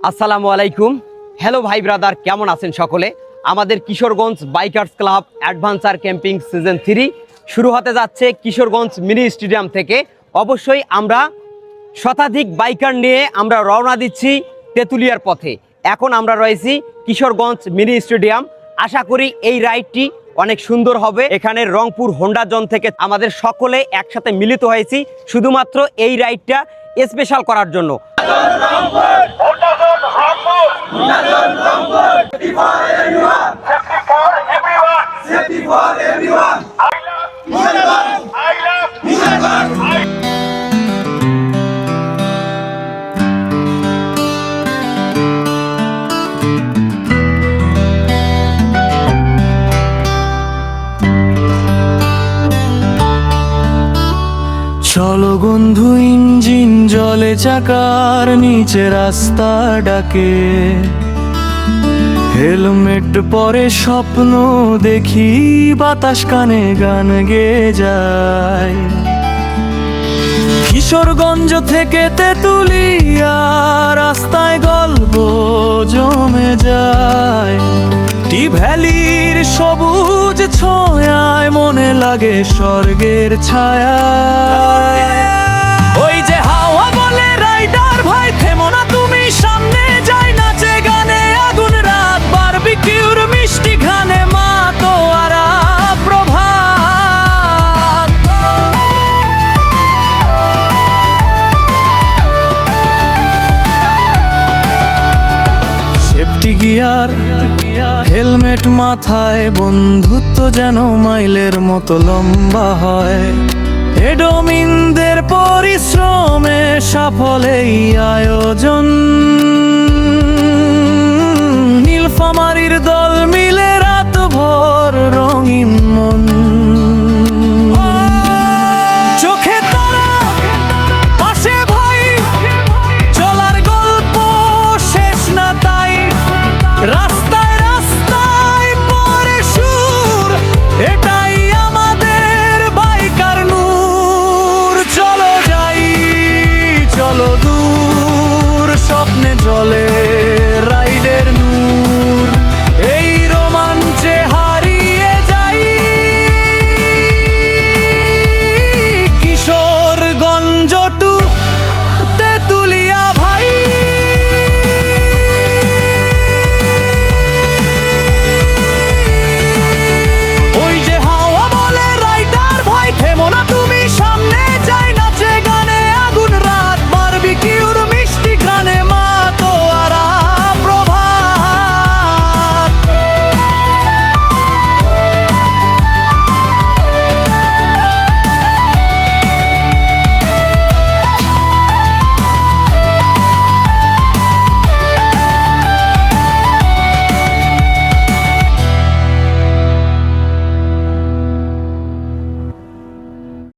আসসালামু আলাইকুম। হ্যালো ভাই ব্রাদার, কেমন আছেন সকলে? আমাদের Kishoreganj bikers club adventure camping season 3 শুরু হতে যাচ্ছে কিশোরগঞ্জ মিনি স্টেডিয়াম থেকে। অবশ্যই আমরা শতাধিক বাইকার নিয়ে আমরা রওনা দিচ্ছি তেঁতুলিয়ার পথে। এখন আমরা রয়েছি কিশোরগঞ্জ মিনি স্টেডিয়াম। আশা করি এই রাইডটি অনেক সুন্দর হবে। এখানে রংপুর হোন্ডা জোন থেকে আমাদের সকলে একসাথে মিলিত হয়েছি শুধুমাত্র এই রাইডটা স্পেশাল করার জন্য। চলো বন্ধু, ইঞ্জিন জলে, চাকার নিচে রাস্তা ডাকে, হেলমেট পরে স্বপ্ন দেখি, বাতাস কানে গান গেয়ে যায়। কিশোরগঞ্জ থেকে তেঁতুলিয়া রাস্তায় গল্প জমে যায়। টি ভ্যালির সবুজ ছোঁয়ায় মনে লাগে স্বর্গের ছায়া। ওই যে হাওয়া বলে রাইডার ভাই, থেমো না তুমি, সামনে যাই নাচে গানে আগুন রাত, বারবিকিউর মিষ্টি ঘানে মাতোয়ারা প্রভাত। সেফটি গিয়ার, হেলমেট মাথায়, বন্ধুত্ব যেন মাইলের মতো লম্বা হয়। এডোমিনদের পরিশ্রমে সাফল এই আয়োজন।